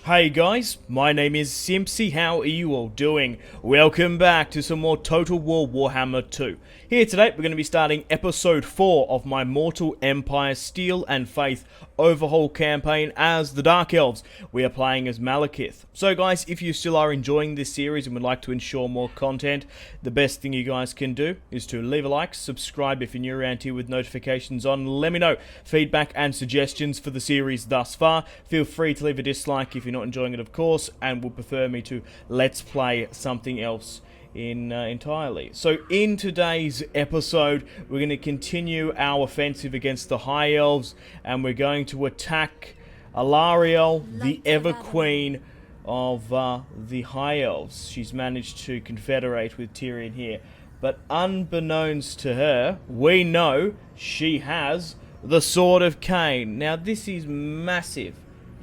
Hey guys, my name is Simpzy. How are you all doing? Welcome back to some more Total War Warhammer 2. Here today, we're going to be starting episode 4 of my Mortal Empire Steel and Faith overhaul campaign as the Dark Elves. We are playing as Malekith. So guys, if you still are enjoying this series and would like to ensure more content, the best thing you guys can do is to leave a like, subscribe if you're new around here with notifications on, let me know feedback and suggestions for the series thus far. Feel free to leave a dislike if you're not enjoying it, of course, and would prefer me to let's play something else entirely. So in today's episode, we're going to continue our offensive against the High Elves, and we're going to attack Alarielle, the Ever Queen of the High Elves. She's managed to confederate with Tyrion here, but unbeknownst to her, we know she has the Sword of KHAINE. Now this is massive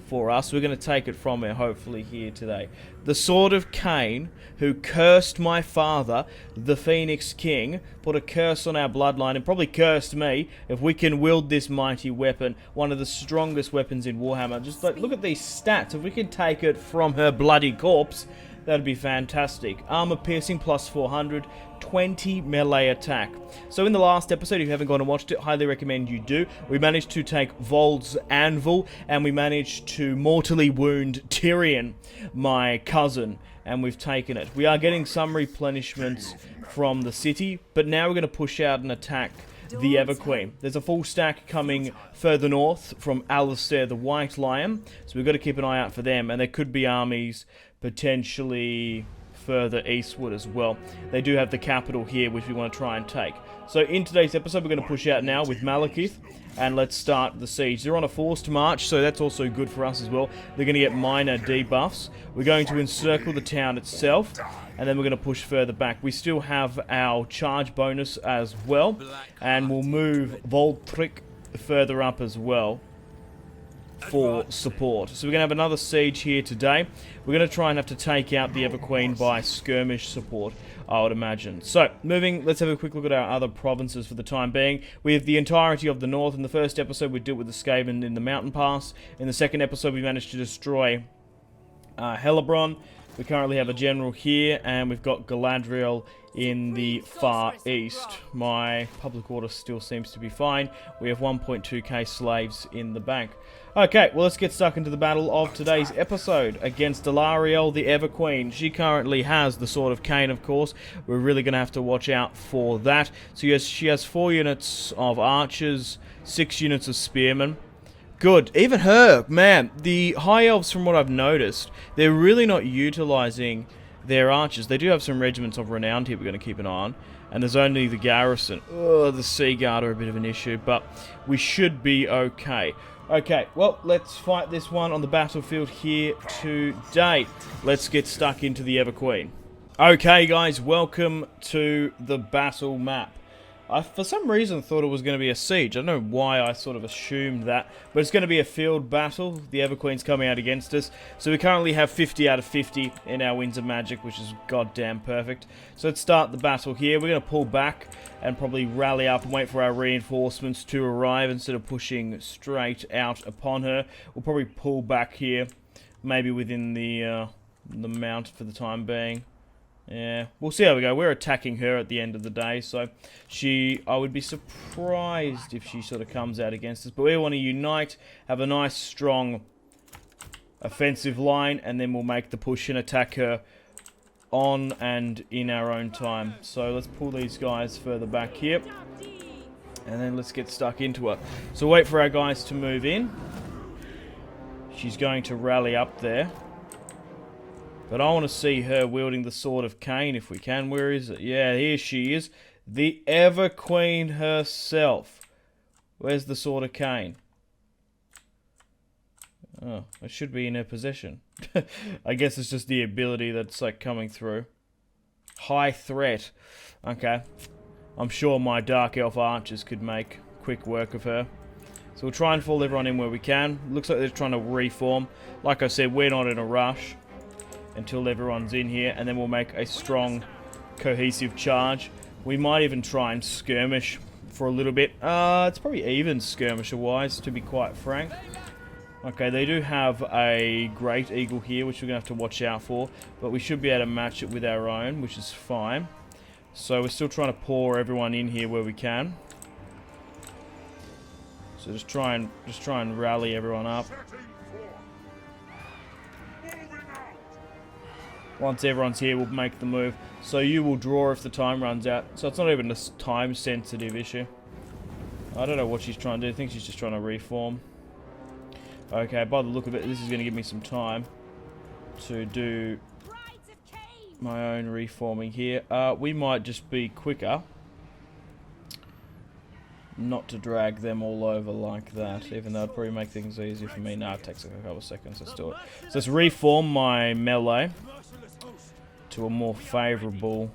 for us. We're going to take it from her hopefully here today. The Sword of KHAINE, who cursed my father, the Phoenix King, put a curse on our bloodline and probably cursed me. If we can wield this mighty weapon, one of the strongest weapons in Warhammer, just like look at these stats. If we can take it from her bloody corpse, that'd be fantastic. Armor piercing plus 400, 20 melee attack. So in the last episode, if you haven't gone and watched it, highly recommend you do. We managed to take Vold's anvil, and we managed to mortally wound Tyrion, my cousin, and we've taken it. We are getting some replenishments from the city, but now we're going to push out and attack the Ever Queen. There's a full stack coming further north from Alistair the White Lion, so we've got to keep an eye out for them, and there could be armies potentially further eastward as well. They do have the capital here, which we want to try and take. So in today's episode, we're going to push out now with Malekith, and let's start the siege. They're on a forced march, so that's also good for us as well. They're going to get minor debuffs. We're going to encircle the town itself, and then we're going to push further back. We still have our charge bonus as well, and we'll move Voltric further up as well for support. So we're going to have another siege here today. We're going to try and have to take out the Ever Queen by skirmish support, I would imagine. So, let's have a quick look at our other provinces for the time being. We have the entirety of the north. In the first episode, we dealt with the Skaven in the mountain pass. In the second episode, we managed to destroy Hellebrand. We currently have a general here, and we've got Galadriel in the far east. My public order still seems to be fine. We have 1.2k slaves in the bank. Okay, well, let's get stuck into the battle of today's episode against Alarielle, the Ever Queen. She currently has the Sword of KHAINE, of course. We're really going to have to watch out for that. So yes, she has 4 units of archers, 6 units of spearmen. Good. Even her, man, the High Elves, from what I've noticed, they're really not utilizing their archers. They do have some regiments of renown here we're going to keep an eye on. And there's only the garrison. Oh, the Sea Guard are a bit of an issue, but we should be okay. Okay, well, let's fight this one on the battlefield here today. Let's get stuck into the Ever Queen. Okay, guys, welcome to the battle map. I, for some reason, thought it was going to be a siege. I don't know why I sort of assumed that, but it's going to be a field battle. The Ever Queen's coming out against us. So we currently have 50 out of 50 in our Winds of Magic, which is goddamn perfect. So let's start the battle here. We're going to pull back and probably rally up and wait for our reinforcements to arrive instead of pushing straight out upon her. We'll probably pull back here, maybe within the mount for the time being. Yeah, we'll see how we go. We're attacking her at the end of the day, so I would be surprised if she sort of comes out against us. But we want to unite, have a nice, strong offensive line, and then we'll make the push and attack her on and in our own time. So let's pull these guys further back here, and then let's get stuck into it. So wait for our guys to move in. She's going to rally up there. But I want to see her wielding the Sword of KHAINE if we can. Where is it? Yeah, here she is. The Ever Queen herself. Where's the Sword of KHAINE? Oh, it should be in her possession. I guess it's just the ability that's like coming through. High threat. Okay. I'm sure my Dark Elf archers could make quick work of her. So we'll try and fall everyone in where we can. Looks like they're trying to reform. Like I said, we're not in a rush until everyone's in here, and then we'll make a strong, cohesive charge. We might even try and skirmish for a little bit. It's probably even skirmisher-wise, to be quite frank. Okay, they do have a Great Eagle here, which we're going to have to watch out for. But we should be able to match it with our own, which is fine. So we're still trying to pour everyone in here where we can. So just try and rally everyone up. Once everyone's here, we'll make the move. So you will draw if the time runs out. So it's not even a time-sensitive issue. I don't know what she's trying to do. I think she's just trying to reform. Okay, by the look of it, this is going to give me some time to do my own reforming here. We might just be quicker. Not to drag them all over like that, even though it'd probably make things easier for me. Nah, it takes a couple of seconds. Let's do it. So let's reform my melee to a more favourable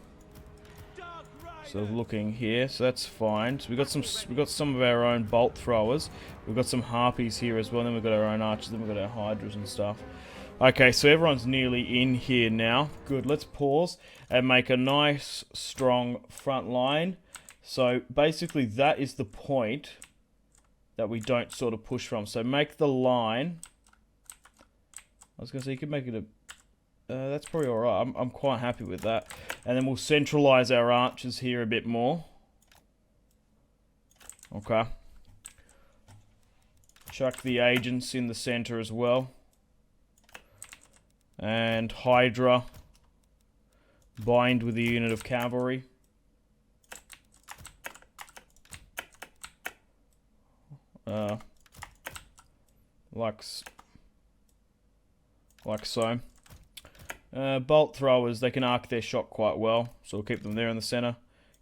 sort of looking here. So that's fine. So we got some of our own bolt throwers. We've got some harpies here as well. Then we've got our own archers. Then we've got our hydras and stuff. Okay, so everyone's nearly in here now. Good. Let's pause and make a nice, strong front line. So basically that is the point that we don't sort of push from. So make the line. I was going to say you could make it a... that's probably alright. I'm quite happy with that. And then we'll centralise our archers here a bit more. Okay. Chuck the agents in the centre as well. And Hydra. Bind with the unit of cavalry. Like so. Bolt throwers, they can arc their shot quite well, so we'll keep them there in the center.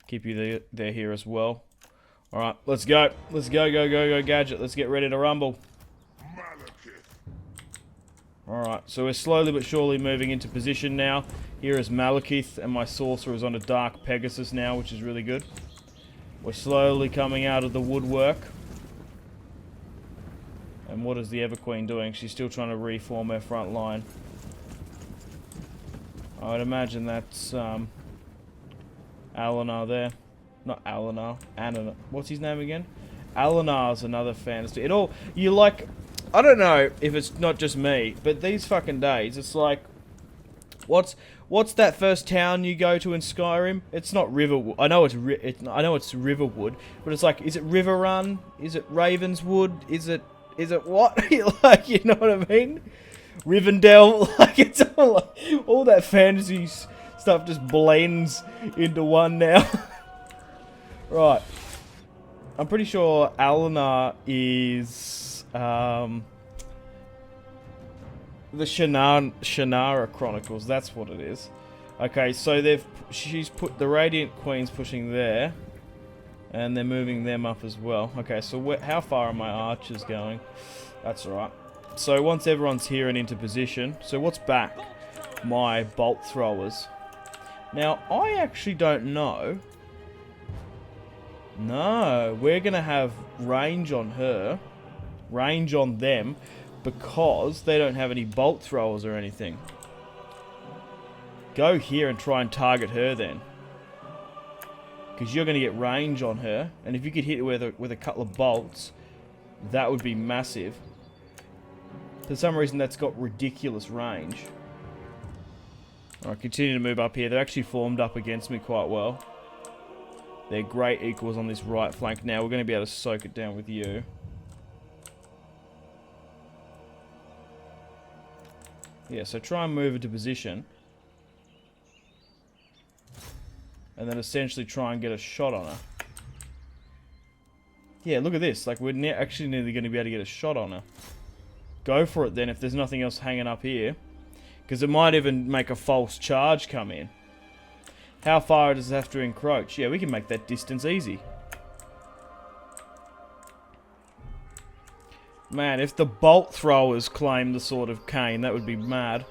Keep you there here as well. Alright, let's go. Let's go, Gadget. Let's get ready to rumble. Alright, so we're slowly but surely moving into position now. Here is Malekith, and my sorcerer is on a dark Pegasus now, which is really good. We're slowly coming out of the woodwork. And what is the Everqueen doing? She's still trying to reform her front line. I would imagine that's Alinar there. Not Alinar. Anna. What's his name again? Alinar's another fantasy. I don't know if it's not just me, but these fucking days, it's like, what's that first town you go to in Skyrim? It's not Riverwood. I know it's Riverwood, but it's like, is it Riverrun? Is it Ravenswood? Is it what? Like, you know what I mean? Rivendell, like, it's all that fantasy stuff just blends into one now. Right. I'm pretty sure Alinar is the Shannara Chronicles. That's what it is. Okay, so she's put the Radiant Queen's pushing there, and they're moving them up as well. Okay, so how far are my archers going? That's alright. So once everyone's here and into position, so what's back? My bolt throwers. Now, I actually don't know. No, we're going to have range on her, range on them, because they don't have any bolt throwers or anything. Go here and try and target her then. Because you're going to get range on her, and if you could hit her with a couple of bolts, that would be massive. For some reason, that's got ridiculous range. Alright, continue to move up here. They're actually formed up against me quite well. They're great equals on this right flank now. We're going to be able to soak it down with you. Yeah, so try and move into position. And then essentially try and get a shot on her. Yeah, look at this. Like, we're actually nearly going to be able to get a shot on her. Go for it then if there's nothing else hanging up here. Because it might even make a false charge come in. How far does it have to encroach? Yeah, we can make that distance easy. Man, if the bolt throwers claim the sword of KHAINE, that would be mad.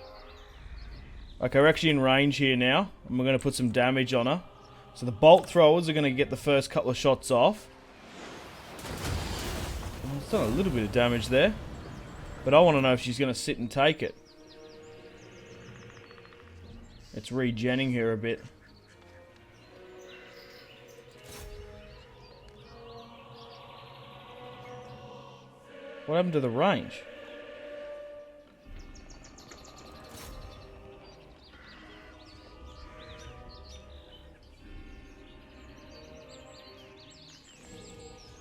Okay, we're actually in range here now. And we're going to put some damage on her. So the bolt throwers are going to get the first couple of shots off. It's done a little bit of damage there. But I want to know if she's going to sit and take it. It's regenning her a bit. What happened to the range?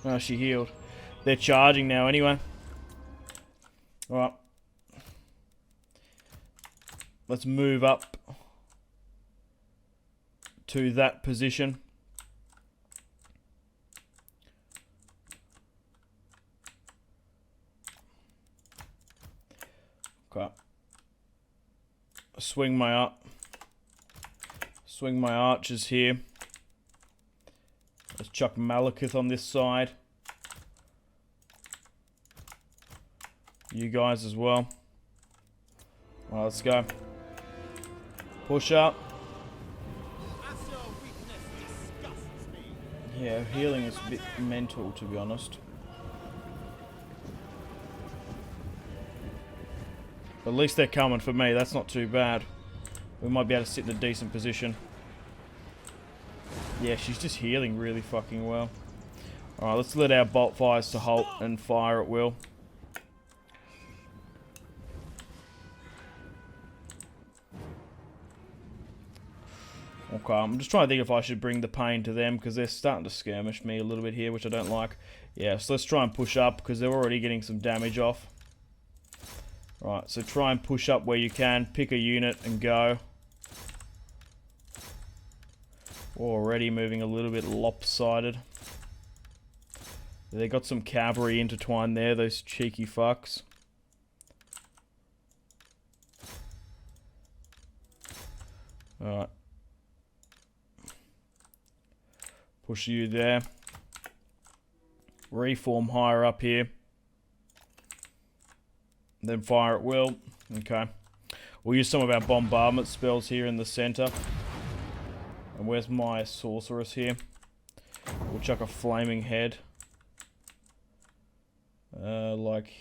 Oh, she healed. They're charging now anyway. Alright. Let's move up to that position. Okay. Swing my archers here. Let's chuck Malekith on this side. You guys as well. Well, let's go. Push up. Yeah, healing is a bit mental, to be honest. At least they're coming for me. That's not too bad. We might be able to sit in a decent position. Yeah, she's just healing really fucking well. Alright, let's let our bolt fires to halt and fire at will. Okay, I'm just trying to think if I should bring the pain to them, because they're starting to skirmish me a little bit here, which I don't like. Yeah, so let's try and push up, because they're already getting some damage off. Right, so try and push up where you can, pick a unit and go. Already moving a little bit lopsided. They got some cavalry intertwined there, those cheeky fucks. Alright. Push you there. Reform higher up here. Then fire at will. Okay. We'll use some of our bombardment spells here in the center. And where's my sorceress here? We'll chuck a flaming head. Like...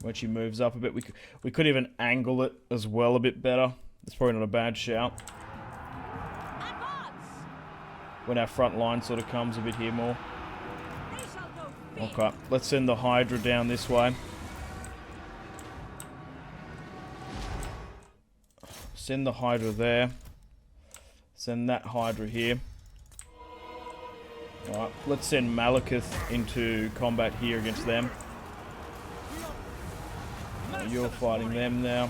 When she moves up a bit, we could even angle it as well a bit better. That's probably not a bad shout. When our front line sort of comes a bit here more. Okay, let's send the Hydra down this way. Send the Hydra there. Send that Hydra here. Alright, let's send Malekith into combat here against them. You're fighting them now.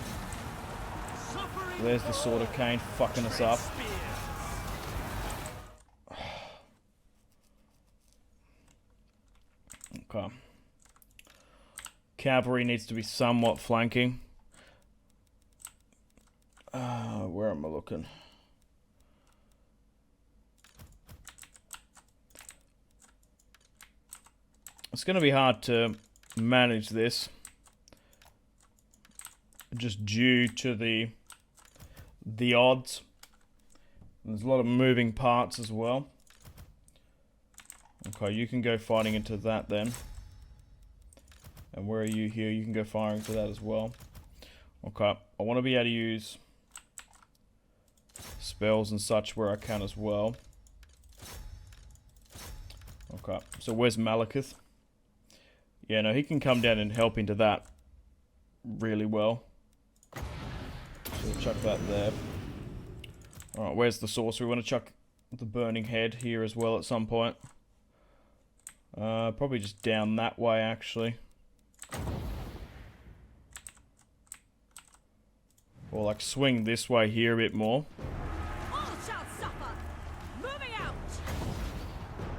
There's the Sword of KHAINE fucking us up. Okay. Cavalry needs to be somewhat flanking. Where am I looking? It's going to be hard to manage this. Just due to the odds. There's a lot of moving parts as well. Okay, you can go fighting into that then. And where are you here? You can go firing into that as well. Okay, I want to be able to use spells and such where I can as well. Okay, so where's Malekith? Yeah, no, he can come down and help into that really well. So we'll chuck that there. Alright, where's the sorcerer? We want to chuck the burning head here as well at some point. Probably just down that way, actually. Or like swing this way here a bit more. All shall suffer. Moving out.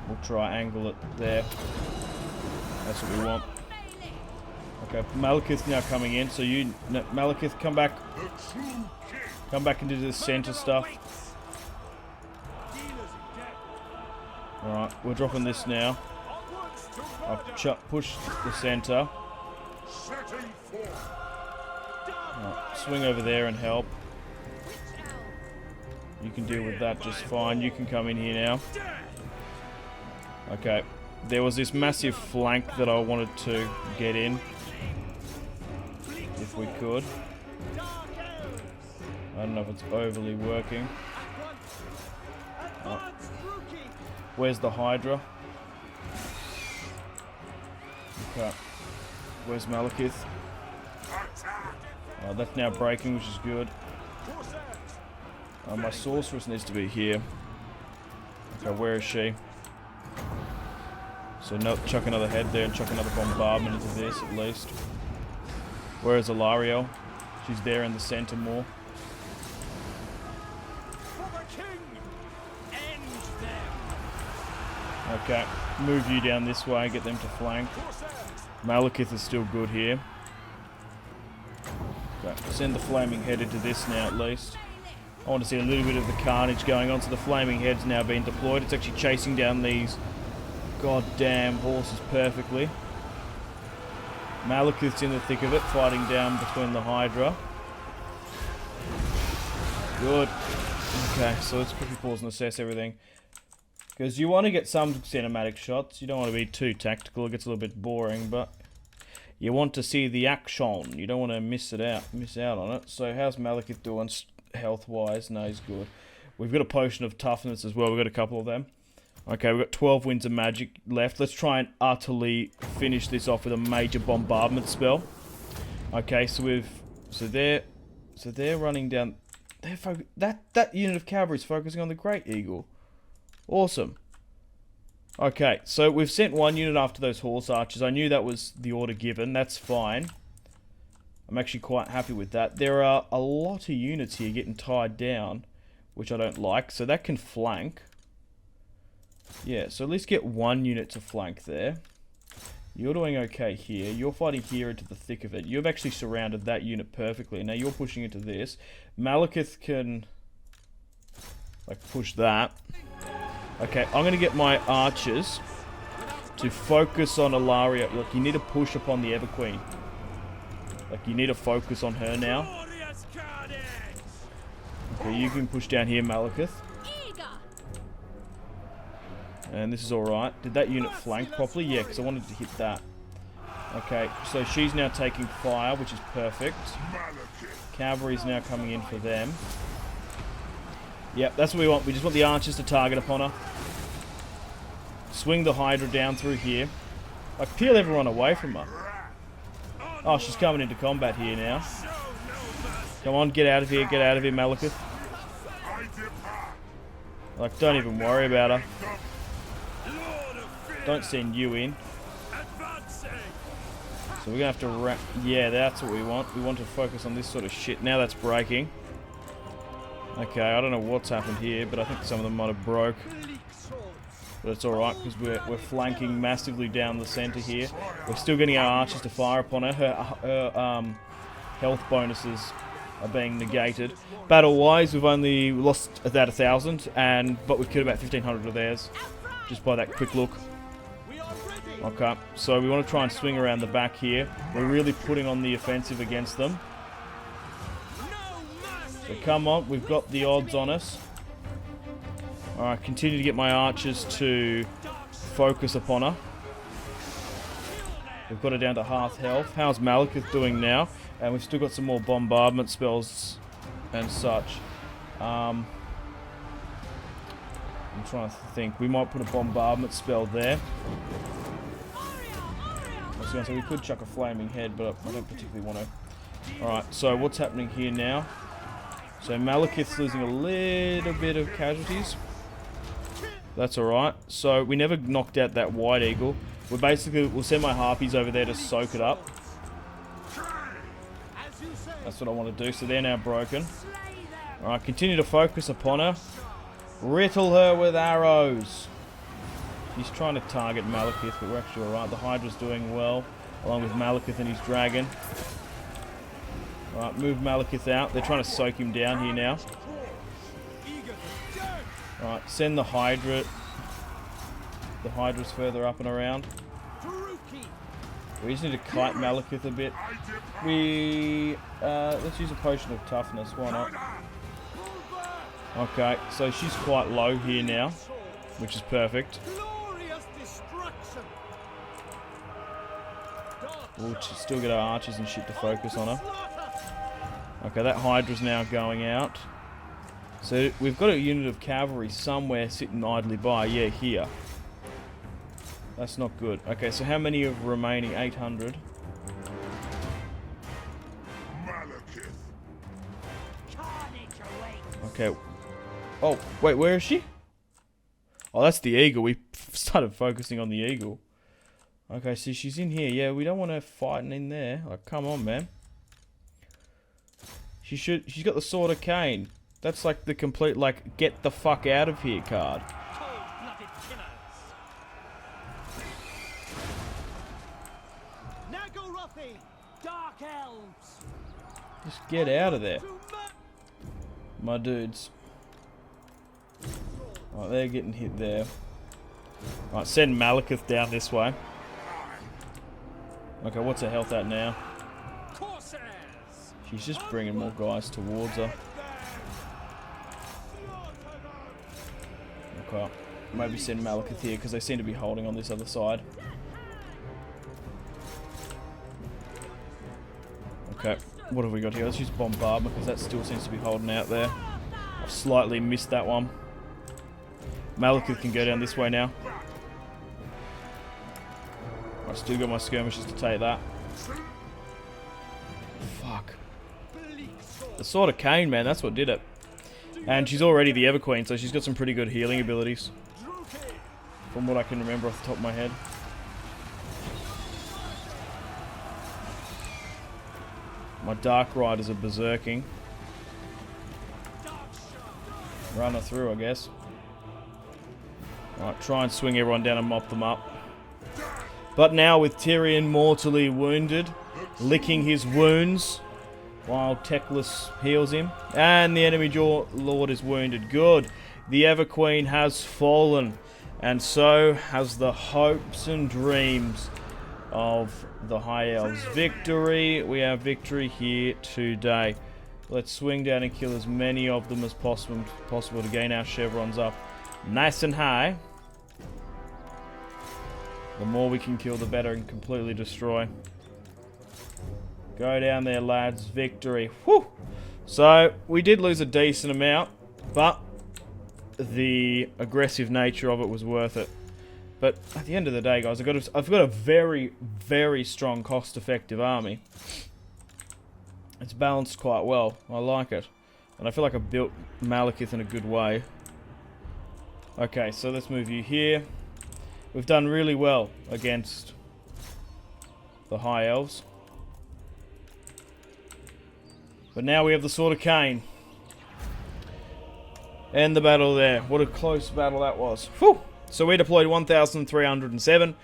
We'll try angle it there. That's what we want. Okay, Malekith's now coming in, so you, Malekith, come back. Come back into the center stuff. Alright, we're dropping this now. I've pushed the center. Right, swing over there and help. You can deal with that just fine. You can come in here now. Okay, there was this massive flank that I wanted to get in. If we could. I don't know if it's overly working. Oh. Where's the Hydra? Okay. Where's My sorceress needs to be here. Okay, where is she? So no, chuck another head there and chuck another bombardment into this at least. Where is Ilariel? She's there in the center more. Okay, move you down this way, get them to flank. Malekith is still good here. Okay, send the flaming head into this now at least. I want to see a little bit of the carnage going on. So the flaming head's now being deployed. It's actually chasing down these goddamn horses perfectly. Malekith's in the thick of it, fighting down between the Hydra. Good. Okay, so let's quickly pause and assess everything. Because you want to get some cinematic shots. You don't want to be too tactical. It gets a little bit boring, but you want to see the action. You don't want to miss out on it. So how's Malekith doing health-wise? No, he's good. We've got a potion of toughness as well. We've got a couple of them. Okay, we've got 12 winds of magic left. Let's try and utterly finish this off with a major bombardment spell. Okay, so they're running down. That unit of cavalry is focusing on the Great Eagle. Awesome. Okay, so we've sent one unit after those horse archers. I knew that was the order given. That's fine. I'm actually quite happy with that. There are a lot of units here getting tied down, which I don't like. So that can flank. Yeah, so at least get one unit to flank there. You're doing okay here. You're fighting here into the thick of it. You've actually surrounded that unit perfectly. Now you're pushing into this. Malekith can like push that. Okay, I'm going to get my archers to focus on Ilaria. Look, you need to push upon the Everqueen. Like, you need to focus on her now. Okay, you can push down here, Malekith. And this is alright. Did that unit flank properly? Yeah, because I wanted to hit that. Okay, so she's now taking fire, which is perfect. Cavalry's now coming in for them. Yep, that's what we want. We just want the archers to target upon her. Swing the Hydra down through here. Like, peel everyone away from her. Oh, she's coming into combat here now. Come on, get out of here, Malekith. Like, don't even worry about her. Don't send you in. So we're going to have to yeah, that's what we want. We want to focus on this sort of shit. Now that's breaking. Okay, I don't know what's happened here, but I think some of them might have broke. But it's alright, because we're flanking massively down the centre here. We're still getting our archers to fire upon her. Her health bonuses are being negated. Battle-wise, we've only lost about 1,000, but we killed about 1,500 of theirs, just by that quick look. Okay, so we want to try and swing around the back here. We're really putting on the offensive against them. So come on, we've got the odds on us. Alright, continue to get my archers to focus upon her. We've got her down to half health. How's Malekith doing now? And we've still got some more bombardment spells and such. I'm trying to think. We might put a bombardment spell there. I was going to say we could chuck a flaming head, but I don't particularly want to. Alright, so what's happening here now? So Malekith's losing a little bit of casualties. That's alright. So we never knocked out that White Eagle. We'll send my Harpies over there to soak it up. That's what I want to do. So they're now broken. Alright, continue to focus upon her. Riddle her with arrows. He's trying to target Malekith, but we're actually alright. The Hydra's doing well, along with Malekith and his dragon. Alright, move Malekith out. They're trying to soak him down here now. Alright, send the Hydra. The Hydra's further up and around. We just need to kite Malekith a bit. Let's use a potion of toughness. Why not? Okay, so she's quite low here now, which is perfect. We'll still get our archers and shit to focus on her. Okay, that Hydra's now going out. So we've got a unit of cavalry somewhere sitting idly by. Yeah, here. That's not good. Okay, so how many of remaining? 800. Okay, Oh, wait, where is she? Oh, that's the eagle. We started focusing on the eagle. Okay, so she's in here. Yeah, we don't want her fighting in there. Like, come on, man. She's got the Sword of KHAINE. That's like the complete, like, get the fuck out of here card. Cold-blooded killers. Nagorothi, dark elves. Just get out of there. My dudes. Oh, they're getting hit there. Alright, send Malekith down this way. Okay, what's her health at now? She's just bringing more guys towards her. Okay, maybe send Malekith here because they seem to be holding on this other side. Okay, what have we got here? Let's use bombardment because that still seems to be holding out there. I've slightly missed that one. Malekith can go down this way now. I still got my skirmishers to take that. Fuck. The Sword of KHAINE, man, that's what did it. And she's already the Everqueen, so she's got some pretty good healing abilities. From what I can remember off the top of my head. My Dark Riders are berserking. Run her through, I guess. Alright, try and swing everyone down and mop them up. But now with Tyrion mortally wounded, licking his wounds while Teclis heals him. And the enemy Lord is wounded. Good. The Everqueen has fallen. And so has the hopes and dreams of the High Elves. Victory. We have victory here today. Let's swing down and kill as many of them as possible to gain our chevrons up nice and high. The more we can kill, the better, and completely destroy. Go down there, lads. Victory. Whew! So, we did lose a decent amount, but the aggressive nature of it was worth it. But at the end of the day, guys, I've got a very, very strong, cost-effective army. It's balanced quite well. I like it. And I feel like I built Malekith in a good way. Okay, so let's move you here. We've done really well against the High Elves. But now we have the Sword of KHAINE. End the battle there. What a close battle that was. Whew! So we deployed 1,307.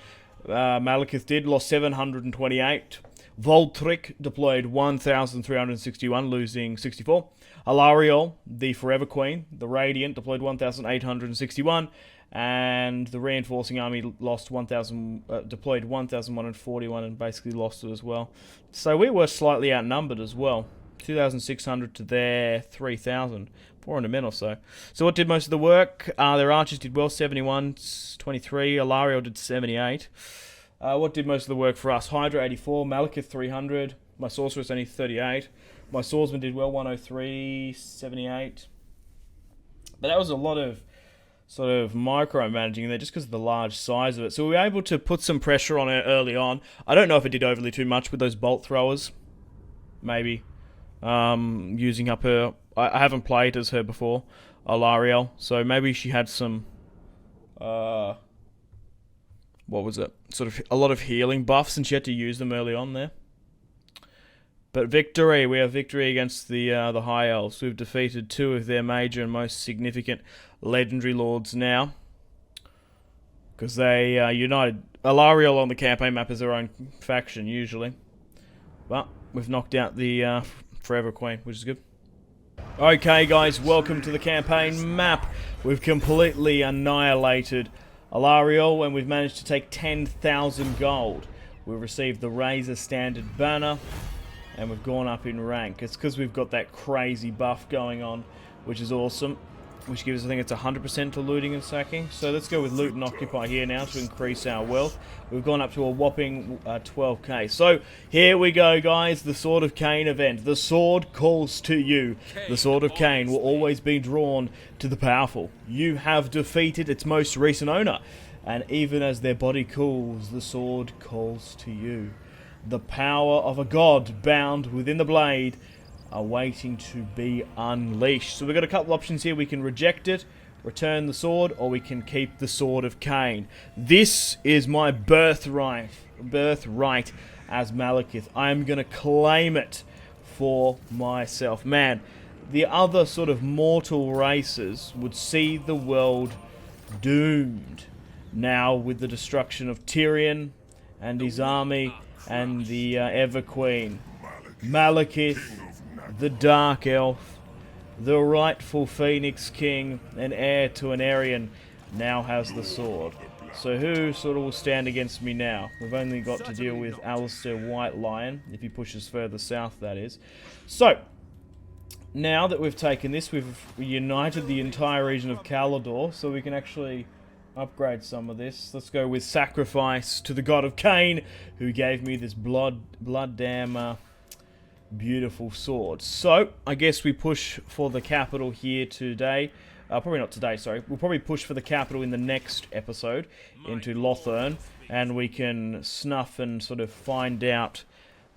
Malekith did, lost 728. Voltric deployed 1,361, losing 64. Alariol, the Forever Queen, the Radiant, deployed 1,861. And the reinforcing army deployed 1,141 and basically lost it as well. So we were slightly outnumbered as well. 2,600 to their 3,000. 400 men or so. So what did most of the work? Their archers did well, 71, 23. Alariol did 78. What did most of the work for us? Hydra 84, Malekith 300. My sorceress only 38. My swordsman did well, 103, 78. But that was a lot of sort of micromanaging there just because of the large size of it. So we were able to put some pressure on her early on. I don't know if it did overly too much with those bolt throwers. Maybe. Using up her... I haven't played as her before, Alariel. So maybe she had some... what was it? Sort of a lot of healing buffs and she had to use them early on there. But victory. We have victory against the High Elves. We've defeated two of their major and most significant legendary lords now. Because they united. Alariel on the campaign map is their own faction, usually. But we've knocked out the Forever Queen, which is good. Okay, guys, welcome to the campaign map. We've completely annihilated Alariel, and we've managed to take 10,000 gold. We've received the Razor Standard Banner, and we've gone up in rank. It's because we've got that crazy buff going on, which is awesome. Which gives us, I think it's 100% to looting and sacking. So let's go with loot and occupy here now to increase our wealth. We've gone up to a whopping 12k. So here we go, guys. The Sword of KHAINE event. The sword calls to you. The Sword of KHAINE will always be drawn to the powerful. You have defeated its most recent owner. And even as their body cools, the sword calls to you. The power of a god bound within the blade are waiting to be unleashed. So we've got a couple options here. We can reject it, return the sword, or we can keep the Sword of KHAINE. This is my birthright as Malekith. I am going to claim it for myself. Man, the other sort of mortal races would see the world doomed now with the destruction of Tyrion and his army and the Ever-Queen. Malekith, the Dark Elf, the rightful Phoenix King and heir to an Aryan, now has the sword. So who sort of will stand against me now? We've only got to deal with Alistair White Lion, if he pushes further south, that is. So, now that we've taken this, we've united the entire region of Calador, so we can actually upgrade some of this. Let's go with sacrifice to the god of KHAINE, who gave me this blood damn beautiful sword. So, I guess we push for the capital here today. Probably not today, sorry. We'll probably push for the capital in the next episode into Lothern, and we can snuff and sort of find out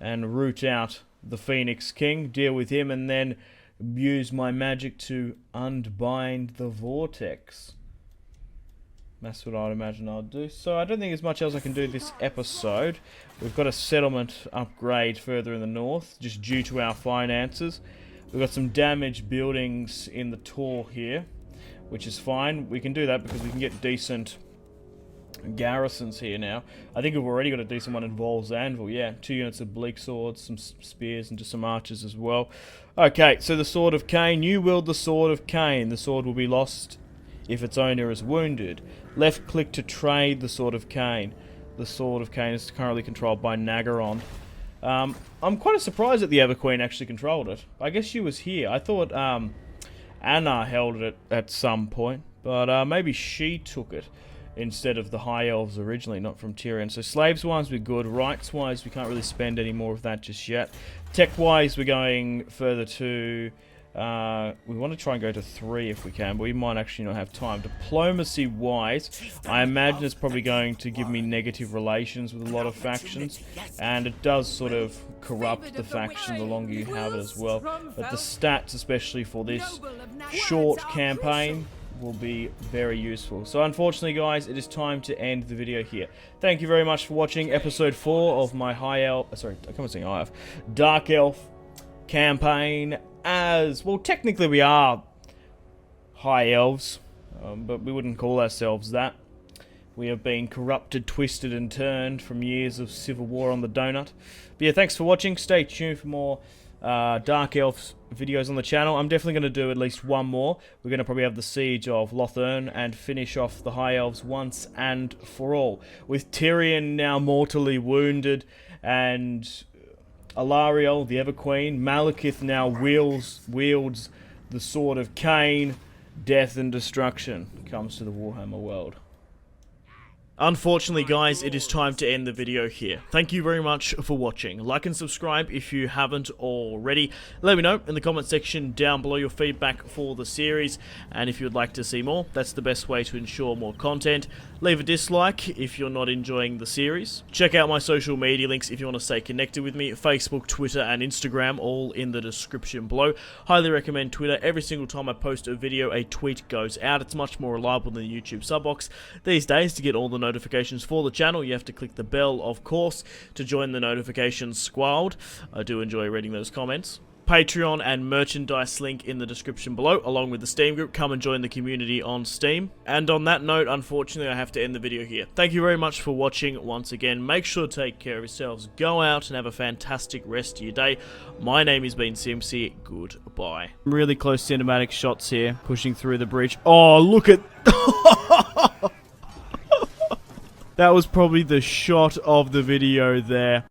and root out the Phoenix King, deal with him, and then use my magic to unbind the vortex. That's what I'd imagine I'll do. So I don't think there's much else I can do this episode. We've got a settlement upgrade further in the north, just due to our finances. We've got some damaged buildings in the Tor here, which is fine. We can do that because we can get decent garrisons here now. I think we've already got a decent one in Vol's Anvil. Yeah, 2 units of bleak swords, some spears, and just some archers as well. Okay, so the Sword of KHAINE. You wield the Sword of KHAINE. The sword will be lost if its owner is wounded. Left click to trade the Sword of KHAINE. The Sword of KHAINE is currently controlled by Nagaron. I'm quite surprised that the Ever-Queen actually controlled it. I guess she was here. I thought Anna held it at some point, but maybe she took it instead of the High Elves originally, not from Tyrion. So slaves-wise, we're good. Rights-wise, we can't really spend any more of that just yet. Tech-wise, we're going further to... we want to try and go to 3 if we can, but we might actually not have time. Diplomacy-wise, I imagine it's probably going to give me negative relations with a lot of factions, and it does sort of corrupt the faction the longer you have it as well. But the stats, especially for this short campaign, will be very useful. So unfortunately, guys, it is time to end the video here. Thank you very much for watching episode 4 of my Dark Elf campaign. As well, technically we are High Elves, but we wouldn't call ourselves that. We have been corrupted, twisted, and turned from years of civil war on the donut. But yeah, thanks for watching. Stay tuned for more Dark Elf videos on the channel. I'm definitely going to do at least one more. We're going to probably have the Siege of Lothern and finish off the High Elves once and for all. With Tyrion now mortally wounded and Alariel, the Ever-Queen, Malekith now wields the Sword of KHAINE. Death and destruction comes to the Warhammer world. Unfortunately, guys, it is time to end the video here. Thank you very much for watching. Like and subscribe if you haven't already. Let me know in the comment section down below your feedback for the series, and if you would like to see more, that's the best way to ensure more content. Leave a dislike if you're not enjoying the series. Check out my social media links if you want to stay connected with me. Facebook, Twitter, and Instagram, all in the description below. Highly recommend Twitter. Every single time I post a video, a tweet goes out. It's much more reliable than the YouTube sub box. These days, to get all the notifications for the channel, you have to click the bell, of course, to join the notifications squad. I do enjoy reading those comments. Patreon and merchandise link in the description below, along with the Steam group. Come and join the community on Steam. And on that note, unfortunately, I have to end the video here. Thank you very much for watching once again. Make sure to take care of yourselves. Go out and have a fantastic rest of your day. My name has been Simpzy. Goodbye. Really close cinematic shots here, pushing through the bridge. Oh, look at... That was probably the shot of the video there.